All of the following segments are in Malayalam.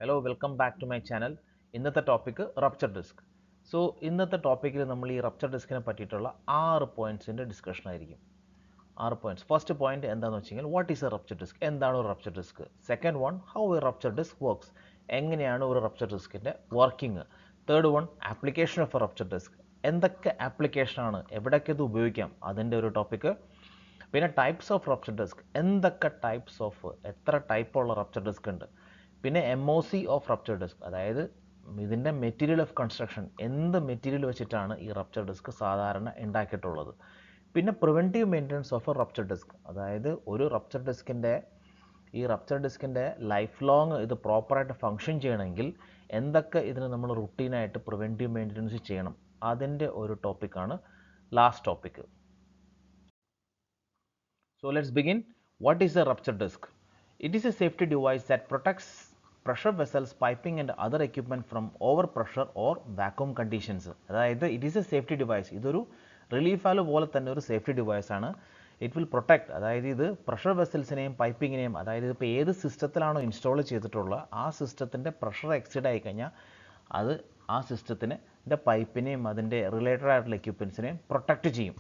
Hello, welcome back to my channel. ഇന്നത്തെ ടോപ്പിക് റപ്ചർ ഡിസ്ക്. സോ ഇന്നത്തെ ടോപ്പിക്കിൽ നമ്മൾ ഈ റപ്ചർ ഡിസ്കിനെ പറ്റിയിട്ടുള്ള 6 പോയിന്റ്സിൻ്റെ ഡിസ്കഷൻ ആയിരിക്കും. 6 പോയിന്റ്സ്. ഫസ്റ്റ് പോയിന്റ് എന്താണെന്ന് വെച്ച് കഴിഞ്ഞാൽ what is a rupture disc, എന്താണ് ഒരു rupture disc. Second one, how a rupture disc works, എങ്ങനെയാണ് ഒരു റപ്ചർ ഡിസ്കിൻ്റെ working. Third one, application of a rupture disc, എന്തൊക്കെ ആപ്ലിക്കേഷനാണ്, എവിടെയൊക്കെ ഇത് ഉപയോഗിക്കാം, അതിൻ്റെ ഒരു ടോപ്പിക്ക്. പിന്നെ ടൈപ്സ് ഓഫ് റപ്ചർ ഡിസ്ക്, എന്തൊക്കെ ടൈപ്സ് ഓഫ്, എത്ര ടൈപ്പുള്ള റപ്ചർ ഡിസ്ക് ഉണ്ട്. പിന്നെ MOC ഓഫ് റപ്ചർ ഡിസ്ക്, അതായത് ഇതിൻ്റെ മെറ്റീരിയൽ ഓഫ് കൺസ്ട്രക്ഷൻ, എന്ത് മെറ്റീരിയൽ വെച്ചിട്ടാണ് ഈ റപ്ചർ ഡിസ്ക് സാധാരണ ഉണ്ടാക്കിയിട്ടുള്ളത്. പിന്നെ preventive maintenance of a rupture disc, അതായത് ഒരു റപ്ചർ ഡിസ്കിൻ്റെ ലൈഫ് ലോങ് ഇത് പ്രോപ്പറായിട്ട് ഫങ്ഷൻ ചെയ്യണമെങ്കിൽ എന്തൊക്കെ ഇതിന് നമ്മൾ റുട്ടീനായിട്ട് പ്രിവെൻറ്റീവ് മെയിൻ്റനൻസ് ചെയ്യണം, അതിൻ്റെ ഒരു ടോപ്പിക്കാണ് last topic. So let's begin. What is a rupture disk? It is a safety device that protects pressure vessels, piping and other equipment from overpressure or vacuum conditions. അതായത് it is a safety device. ഇതൊരു റിലീഫ് വാൽവ് പോലെ തന്നെ ഒരു സേഫ്റ്റി ഡിവൈസ് ആണ്. ഇറ്റ് വിൽ പ്രൊട്ടക്ട്, അതായത് ഇത് പ്രഷർ വെസൽസിനെയും പൈപ്പിങ്ങിനെയും, അതായത് ഇപ്പോൾ ഏത് സിസ്റ്റത്തിലാണോ ഇൻസ്റ്റാൾ ചെയ്തിട്ടുള്ള ആ സിസ്റ്റത്തിൻ്റെ പ്രഷർ എക്സീഡ് ആയി കഴിഞ്ഞാൽ അത് ആ സിസ്റ്റത്തിൻ്റെ പൈപ്പിനെയും അതിൻ്റെ റിലേറ്റഡ് ആയിട്ടുള്ള എക്യുപ്മെൻസിനെയും പ്രൊട്ടക്റ്റ് ചെയ്യും.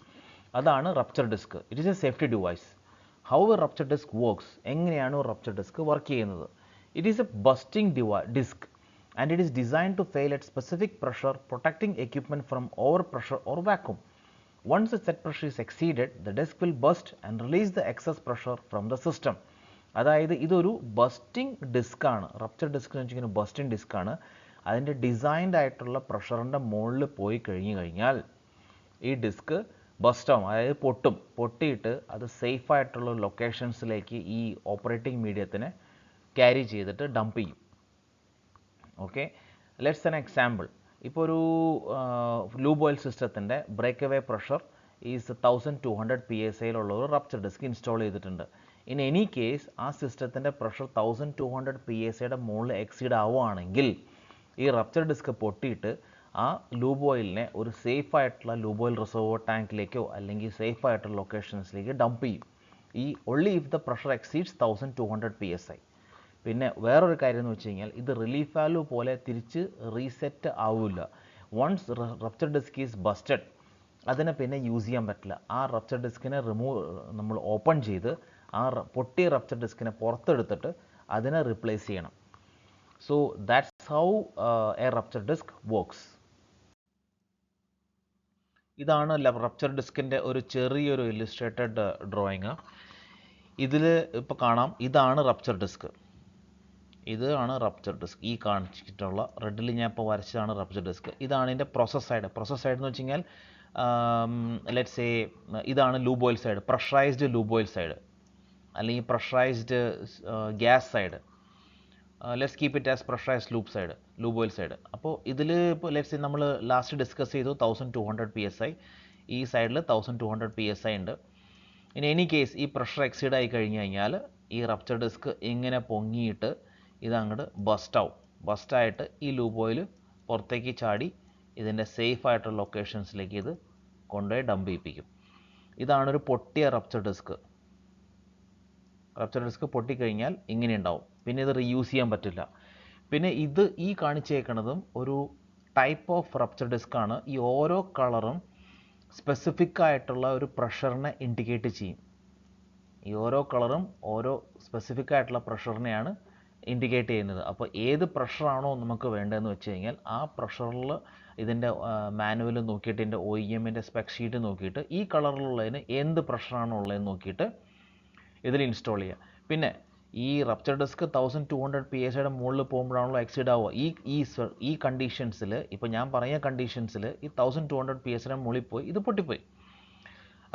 അതാണ് rupture disc. It is a safety device. How a rupture disc works, എങ്ങനെയാണ് ഒരു റപ്ചർ ഡിസ്ക് വർക്ക് ചെയ്യുന്നത്. It is a bursting disc and it is design to fail at specific pressure, protecting equipment from over pressure or vacuum. Once the set pressure is exceeded, the disk will burst and release the excess pressure from the system. അതായത് ഇതൊരു ബസ്റ്റിംഗ് ഡിസ്ക് ആണ്. റപ്ചർ ഡിസ്ക് എന്ന് വെച്ചിങ്ങനെ ബസ്റ്റിംഗ് ഡിസ്ക് ആണ്. അതിൻ്റെ ഡിസൈൻഡ് ആയിട്ടുള്ള പ്രഷറിൻ്റെ മുകളിൽ പോയി കഴിഞ്ഞാൽ ഈ ഡിസ്ക് ബസ്റ്റാവും, അതായത് പൊട്ടിയിട്ട് അത് സേഫായിട്ടുള്ള ലൊക്കേഷൻസിലേക്ക് ഈ ഓപ്പറേറ്റിംഗ് മീഡിയത്തിനെ ക്യാരി ചെയ്തിട്ട് ഡംപ് ചെയ്യും. Okay, let's an example. ഇപ്പോൾ ഒരു ലൂബ് ഓയിൽ സിസ്റ്റത്തിൻ്റെ break away pressure is 1200 PSI ഒരു റപ്ചർ ഡിസ്ക് ഇൻസ്റ്റാൾ ചെയ്തിട്ടുണ്ട്. ഇൻ എനി കേസ് ആ സിസ്റ്റത്തിൻ്റെ പ്രഷർ 1200 PSIയുടെ മുകളിൽ എക്സീഡ് ആവുകയാണെങ്കിൽ ഈ റപ്ചർ ഡിസ്ക് പൊട്ടിയിട്ട് ആ ലൂബ് ഓയിലിനെ ഒരു സേഫ് ആയിട്ടുള്ള ലൂബ് ഓയിൽ റിസർവോയർ ടാങ്കിലേക്കോ അല്ലെങ്കിൽ സേഫ് ആയിട്ടുള്ള ലൊക്കേഷൻസിലേക്ക് ഡംപ് ചെയ്യും. ഈ only if the pressure exceeds 1200 PSI. പിന്നെ വേറൊരു കാര്യം എന്ന് വെച്ച് കഴിഞ്ഞാൽ ഇത് റിലീഫ് വാൽവ് പോലെ തിരിച്ച് റീസെറ്റ് ആവില്ല. Once rupture disc is busted, അതിനെ പിന്നെ യൂസ് ചെയ്യാൻ പറ്റില്ല. ആ റപ്ചർ ഡിസ്കിനെ നമ്മൾ ഓപ്പൺ ചെയ്ത് ആ പൊട്ടിയ റപ്ചർ ഡിസ്കിനെ പുറത്തെടുത്തിട്ട് അതിനെ റിപ്ലേസ് ചെയ്യണം. So that's how a rupture disc works. ഇതാണ് റപ്ചർ ഡിസ്കിൻ്റെ ഒരു ചെറിയൊരു ഇല്ലുസ്ട്രേറ്റഡ് ഡ്രോയിങ്. ഇതിൽ ഇപ്പോൾ കാണാം, ഇതാണ് റപ്ചർ ഡിസ്ക്. ഇതാണ് റപ്ചർ ഡിസ്ക്. ഈ കാണിച്ചിട്ടുള്ള റെഡിൽ ഞാൻ ഇപ്പോൾ വരച്ചതാണ് റപ്ചർ ഡിസ്ക്. ഇതാണ് ഇതിൻ്റെ പ്രോസസ് സൈഡ്. പ്രോസസ് സൈഡ് എന്ന് വെച്ച് കഴിഞ്ഞാൽ ലെറ്റ്സ് സേ ഇതാണ് lube oil side, pressurized lube oil side അല്ലെങ്കിൽ pressurized gas side. Let's keep it as pressurized lube oil side. അപ്പോൾ ഇതിൽ ഇപ്പോൾ ലെറ്റ്സ് നമ്മൾ ലാസ്റ്റ് ഡിസ്കസ് ചെയ്തു 1200 PSI, ഈ സൈഡിൽ 1200 PSI ഉണ്ട്. ഇൻ എനി കേസ് ഈ പ്രഷർ എക്സീഡ് ആയി കഴിഞ്ഞാൽ ഈ റപ്ചർ ഡിസ്ക് ഇങ്ങനെ പൊങ്ങിയിട്ട് ഇതങ്ങോട്ട് ബസ്റ്റായിട്ട് ഈ ലൂബ് ഓയിൽ പുറത്തേക്ക് ചാടി ഇതിൻ്റെ സേഫ് ആയിട്ടുള്ള ലൊക്കേഷൻസിലേക്ക് ഇത് കൊണ്ടുപോയി ഡംപ് ചെയ്യിപ്പിക്കും. ഇതാണൊരു പൊട്ടിയ റപ്ചർ ഡിസ്ക്. റപ്ചർ ഡിസ്ക് പൊട്ടിക്കഴിഞ്ഞാൽ ഇങ്ങനെ ഉണ്ടാവും. പിന്നെ ഇത് റീയൂസ് ചെയ്യാൻ പറ്റില്ല. പിന്നെ ഇത് ഈ കാണിച്ചേക്കണതും ഒരു ടൈപ്പ് ഓഫ് റപ്ചർ ഡിസ്ക് ആണ്. ഈ ഓരോ കളറും സ്പെസിഫിക് ആയിട്ടുള്ള ഒരു പ്രഷറിനെ ഇൻഡിക്കേറ്റ് ചെയ്യും. ഈ ഓരോ കളറും ഓരോ സ്പെസിഫിക് ആയിട്ടുള്ള പ്രഷറിനെയാണ് ഇൻഡിക്കേറ്റ് ചെയ്യുന്നത്. അപ്പോൾ ഏത് പ്രഷറാണോ നമുക്ക് വേണ്ടതെന്ന് വെച്ച് കഴിഞ്ഞാൽ ആ പ്രഷറിൽ ഇതിൻ്റെ മാനുവൽ നോക്കിയിട്ട് ഇതിൻ്റെ OEMൻ്റെ സ്പെക് ഷീറ്റ് നോക്കിയിട്ട് ഈ കളറിലുള്ളതിന് എന്ത് പ്രഷറാണോ ഉള്ളതെന്ന് നോക്കിയിട്ട് ഇതിൽ ഇൻസ്റ്റാൾ ചെയ്യുക. പിന്നെ ഈ റപ്ചർ ഡിസ്ക് 1200 PSIയുടെ മുകളിൽ പോകുമ്പോഴാണല്ലോ എക്സീഡ് ആവുക. ഈ കണ്ടീഷൻസിൽ, ഇപ്പോൾ ഞാൻ പറഞ്ഞ കണ്ടീഷൻസിൽ ഈ 1200 PSIയുടെ മുകളിൽ പോയി ഇത് പൊട്ടിപ്പോയി.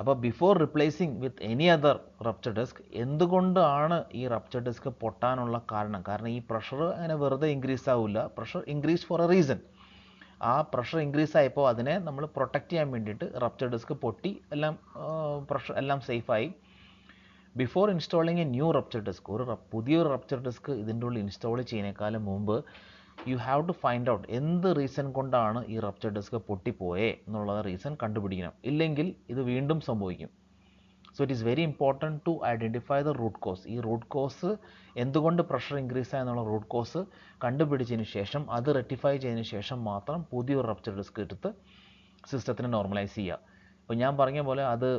അപ്പോൾ before replacing with any other rupture disc, എന്തുകൊണ്ടാണ് ഈ റപ്ചർ ഡിസ്ക് പൊട്ടാനുള്ള കാരണം ഈ പ്രഷർ അങ്ങനെ വെറുതെ ഇൻക്രീസ് ആവില്ല. Pressure increase for a reason. ആ പ്രഷർ ഇൻക്രീസ് ആയപ്പോൾ അതിനെ നമ്മൾ പ്രൊട്ടക്റ്റ് ചെയ്യാൻ വേണ്ടിയിട്ട് റപ്ചർ ഡിസ്ക് പൊട്ടി പ്രഷർ എല്ലാം സേഫായി. Before installing a new rupture disc, പുതിയൊരു റപ്ചർ ഡിസ്ക് ഇതിൻ്റെ ഉള്ളിൽ ഇൻസ്റ്റാൾ ചെയ്യുന്നതിനേക്കാളും മുമ്പ് you have to find out എന്ത് റീസൺ കൊണ്ടാണ് ഈ റപ്ചർ ഡിസ്ക് പൊട്ടിപ്പോയേ എന്നുള്ള റീസൺ കണ്ടുപിടിക്കണം. ഇല്ലെങ്കിൽ ഇത് വീണ്ടും സംഭവിക്കും. So it is very important to identify the root cause. ഈ റൂട്ട് കോസ് എന്തുകൊണ്ട് പ്രഷർ ഇൻക്രീസ് ആയെന്നുള്ള റൂട്ട് കോസ് കണ്ടുപിടിച്ചതിന് ശേഷം അത് റെക്ടിഫൈ ചെയ്തതിന് ശേഷം മാത്രം പുതിയൊരു റപ്ചർ ഡിസ്ക് എടുത്ത് സിസ്റ്റത്തിനെ നോർമലൈസ് ചെയ്യുക. ഇപ്പോൾ ഞാൻ പറഞ്ഞ പോലെ അത്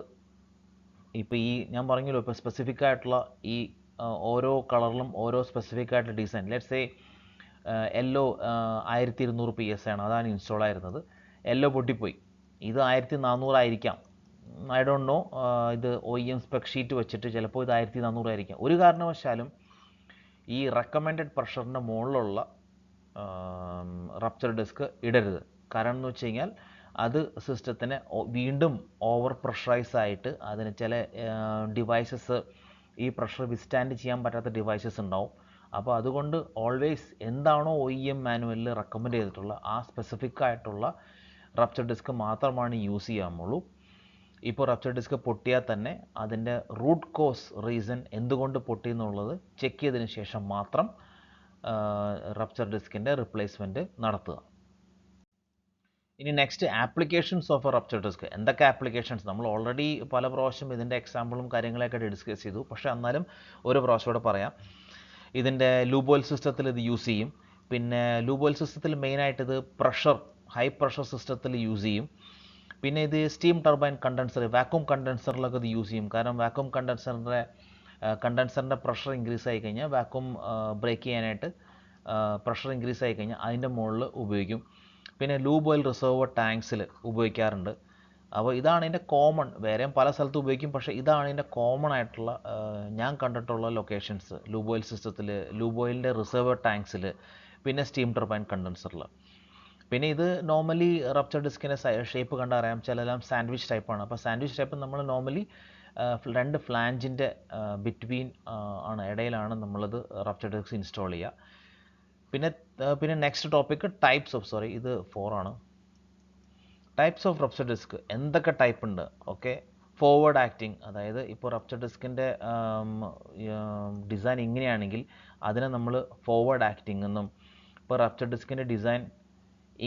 ഇപ്പോൾ ഈ ഞാൻ പറഞ്ഞല്ലോ ഇപ്പോൾ സ്പെസിഫിക് ആയിട്ടുള്ള ഈ ഓരോ കളറിലും ഓരോ സ്പെസിഫിക് ആയിട്ടുള്ള design, let's say yellow 1200 PS ആണ്, അതാണ് ഇൻസ്റ്റാൾ ആയിരുന്നത്. യെല്ലോ പൊട്ടിപ്പോയി, ഇത് 1400 ആയിരിക്കാം, ഐ ഡോണ്ട് നോ. ഇത് OEM സ്പെക് ഷീറ്റ് വെച്ചിട്ട് ചിലപ്പോൾ ഇത് 1400 ആയിരിക്കാം. ഒരു കാരണവശാലും ഈ റെക്കമെൻഡഡ് പ്രഷറിൻ്റെ മുകളിലുള്ള റപ്ചർ ഡിസ്ക് ഇടരുത്. കാരണം എന്ന് വെച്ച് കഴിഞ്ഞാൽ അത് സിസ്റ്റത്തിനെ വീണ്ടും ഓവർ പ്രഷറൈസ് ആയിട്ട് അതിന് ചില ഡിവൈസസ് ഈ പ്രഷർ വിസ്റ്റാൻഡ് ചെയ്യാൻ പറ്റാത്ത ഡിവൈസസ് ഉണ്ടാവും. അപ്പോൾ അതുകൊണ്ട് ഓൾവേസ് എന്താണോ OEM മാനുവലിൽ റെക്കമെൻഡ് ചെയ്തിട്ടുള്ള ആ സ്പെസിഫിക് ആയിട്ടുള്ള റപ്ചർ ഡിസ്ക് മാത്രമാണ് യൂസ് ചെയ്യാമുള്ളൂ. ഇപ്പോൾ റപ്ചർ ഡിസ്ക് പൊട്ടിയാൽ തന്നെ അതിൻ്റെ റൂട്ട് കോസ് റീസൺ എന്തുകൊണ്ട് പൊട്ടി എന്നുള്ളത് ചെക്ക് ചെയ്തതിന് ശേഷം മാത്രം റപ്ചർ ഡിസ്കിൻ്റെ റിപ്ലേസ്മെൻറ്റ് നടത്തുക. ഇനി next applications of a rupture disc. എന്തൊക്കെ ആപ്ലിക്കേഷൻസ്? നമ്മൾ ഓൾറെഡി പല പ്രാവശ്യം ഇതിൻ്റെ എക്സാമ്പിളും കാര്യങ്ങളൊക്കെ ഡിസ്കസ് ചെയ്തു. പക്ഷേ എന്നാലും ഒരു പ്രാവശ്യം കൂടെ പറയാം. ഇതിൻ്റെ ലൂബ് ഓയിൽ സിസ്റ്റത്തിൽ ഇത് യൂസ് ചെയ്യും. പിന്നെ ലൂബ് ഓയിൽ സിസ്റ്റത്തിൽ മെയിനായിട്ട് ഇത് ഹൈ പ്രഷർ സിസ്റ്റത്തിൽ യൂസ് ചെയ്യും. പിന്നെ ഇത് സ്റ്റീം ടർബൈൻ കണ്ടൻസർ, വാക്യൂം കണ്ടൻസറിലൊക്കെ ഇത് യൂസ് ചെയ്യും. കാരണം വാക്യൂം കണ്ടൻസറിൻ്റെ പ്രഷർ ഇൻക്രീസ് ആയി കഴിഞ്ഞാൽ വാക്യൂം ബ്രേക്ക് ചെയ്യാനായിട്ട് പ്രഷർ ഇൻക്രീസ് ആയി കഴിഞ്ഞാൽ അതിൻ്റെ മുകളിൽ ഉപയോഗിക്കും. പിന്നെ ലൂബ് ഓയിൽ റിസർവർ ടാങ്ക്സിൽ ഉപയോഗിക്കാറുണ്ട്. അപ്പോൾ ഇതാണ് ഇതിൻ്റെ കോമൺ. വേറെയും പല സ്ഥലത്തും ഉപയോഗിക്കും, പക്ഷേ ഇതാണ് ഇതിൻ്റെ കോമൺ ആയിട്ടുള്ള ഞാൻ കണ്ടിട്ടുള്ള ലൊക്കേഷൻസ്. ലൂബ് ഓയിൽ സിസ്റ്റത്തിൽ, ലൂബ് ഓയിലിൻ്റെ റിസർവർ ടാങ്ക്സിൽ, പിന്നെ സ്റ്റീം ടർബൈൻ കണ്ടൻസറിൽ. പിന്നെ ഇത് നോർമലി റപ്ചർ ഡിസ്കിൻ്റെ ഷേപ്പ് കണ്ടാൽ അറിയാം, ചിലതെല്ലാം സാൻഡ്വിച്ച് ടൈപ്പാണ്. അപ്പോൾ സാൻഡ്വിച്ച് ടൈപ്പ് നമ്മൾ നോർമലി രണ്ട് ഫ്ലാഞ്ചിൻ്റെ ബിറ്റ്വീൻ ഇടയിലാണ് നമ്മളത് റപ്ചർ ഡിസ്ക് ഇൻസ്റ്റാൾ ചെയ്യുക. പിന്നെ നെക്സ്റ്റ് ടോപ്പിക് ഇത് 4 ആണ്. Types of rupture disc. എന്തൊക്കെ ടൈപ്പ് ഉണ്ട്? ഓക്കെ, ഫോർവേഡ് ആക്ടിങ്, അതായത് ഇപ്പോൾ റപ്ചർ ഡിസ്കിൻ്റെ ഡിസൈൻ ഇങ്ങനെയാണെങ്കിൽ അതിനെ നമ്മൾ ഫോർവേഡ് ആക്ടിങ് എന്നും, ഇപ്പോൾ റപ്ചർ ഡിസ്കിൻ്റെ ഡിസൈൻ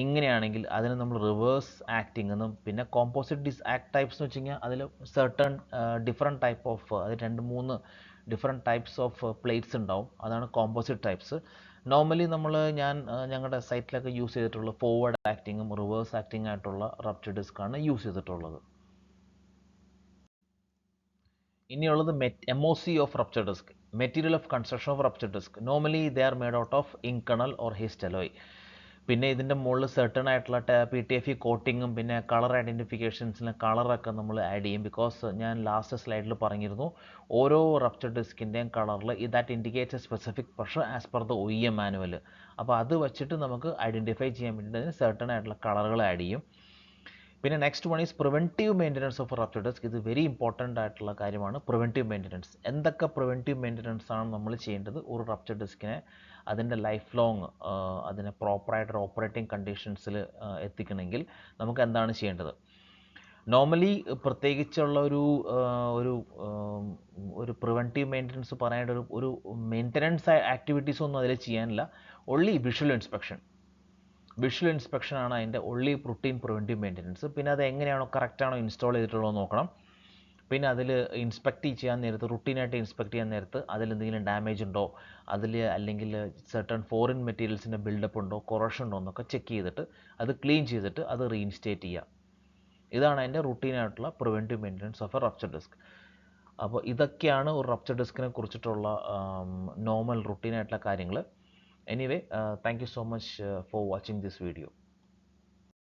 ഇങ്ങനെയാണെങ്കിൽ അതിന് നമ്മൾ റിവേഴ്സ് ആക്ടിങ് എന്നും, പിന്നെ കോമ്പോസിറ്റ് ടൈപ്സ് എന്ന് വെച്ച് കഴിഞ്ഞാൽ അതിൽ സെർട്ടൺ ഡിഫറെൻറ്റ് ടൈപ്പ് ഓഫ്, അത് 2-3 ഡിഫറെൻറ്റ് ടൈപ്സ് ഓഫ് പ്ലേറ്റ്സ് ഉണ്ടാവും, അതാണ് കോമ്പോസിറ്റ് ടൈപ്സ്. നോർമലി ഞാൻ ഞങ്ങളുടെ സൈറ്റിലൊക്കെ യൂസ് ചെയ്തിട്ടുള്ള ഫോർവേഡ് ആക്ടിങ്ങും റിവേഴ്സ് ആക്ടിങ് ആയിട്ടുള്ള റപ്ചർ ഡിസ്ക്കാണ് യൂസ് ചെയ്തിട്ടുള്ളത്. ഇനിയുള്ളത് MOC of rupture disc, material of construction of rupture disc. Normally they are made out of Inconel or Hastelloy. പിന്നെ ഇതിൻ്റെ മുകളിൽ സെർട്ടൺ ആയിട്ടുള്ള PTFE കോട്ടിങ്ങും പിന്നെ കളർ ഐഡൻറ്റിഫിക്കേഷൻസിന് കളറൊക്കെ നമ്മൾ ആഡ് ചെയ്യും. ബിക്കോസ് ഞാൻ ലാസ്റ്റ് സ്ലൈഡിൽ പറഞ്ഞിരുന്നു, ഓരോ റപ്ചർ ഡിസ്കിൻ്റെയും കളറിൽ that indicates a specific pressure as per the OEM manual. അപ്പോൾ അത് വെച്ചിട്ട് നമുക്ക് ഐഡൻറ്റിഫൈ ചെയ്യാൻ വേണ്ടിയിട്ട് അതിന് സെർട്ടൺ ആയിട്ടുള്ള കളറുകൾ ആഡ് ചെയ്യും. പിന്നെ next one is preventive maintenance of rupture disc. ഇത് വെരി ഇമ്പോർട്ടൻ്റ് ആയിട്ടുള്ള കാര്യമാണ് പ്രിവെൻറ്റീവ് മെയിൻ്റനൻസ്. എന്തൊക്കെ പ്രിവെൻറ്റീവ് മെയിൻ്റനൻസ് ആണ് നമ്മൾ ചെയ്യേണ്ടത് ഒരു റപ്ചർ ഡിസ്കിനെ അതിൻ്റെ ലൈഫ് ലോങ് അതിനെ പ്രോപ്പറായിട്ട് ഓപ്പറേറ്റിംഗ് കണ്ടീഷൻസിൽ എത്തിക്കണമെങ്കിൽ നമുക്ക് എന്താണ് ചെയ്യേണ്ടത്? നോർമലി പ്രത്യേകിച്ചുള്ള ഒരു പ്രിവെൻറ്റീവ് മെയിൻ്റനൻസ് പറയാനായിട്ട് ഒരു മെയിൻ്റനൻസ് ആക്ടിവിറ്റീസ് ഒന്നും അതിൽ ചെയ്യാനില്ല. ഓൺലി വിഷ്വൽ ഇൻസ്പെക്ഷൻ ആണ് അതിൻ്റെ ഓൺലി റുട്ടീൻ പ്രിവെൻറ്റീവ് മെയിൻ്റനൻസ്. പിന്നെ അത് എങ്ങനെയാണോ കറക്റ്റാണോ ഇൻസ്റ്റാൾ ചെയ്തിട്ടുള്ളത് നോക്കണം. പിന്നെ അതിൽ റുട്ടീനായിട്ട് ഇൻസ്പെക്ട് ചെയ്യാൻ നേരത്ത് അതിലെന്തെങ്കിലും ഡാമേജ് ഉണ്ടോ, അല്ലെങ്കിൽ സെർട്ടൺ ഫോറിൻ മെറ്റീരിയൽസിൻ്റെ ബിൽഡപ്പ് ഉണ്ടോ, കൊറോഷൻ ഉണ്ടോ എന്നൊക്കെ ചെക്ക് ചെയ്തിട്ട് അത് ക്ലീൻ ചെയ്തിട്ട് അത് റീഇൻസ്റ്റേറ്റ് ചെയ്യുക. ഇതാണ് അതിൻ്റെ റുട്ടീനായിട്ടുള്ള preventive maintenance of a rupture disc. അപ്പോൾ ഇതൊക്കെയാണ് ഒരു റപ്ചർ ഡിസ്കിനെ കുറിച്ചിട്ടുള്ള നോർമൽ റുട്ടീനായിട്ടുള്ള കാര്യങ്ങൾ. Anyway, thank you so much for watching this video.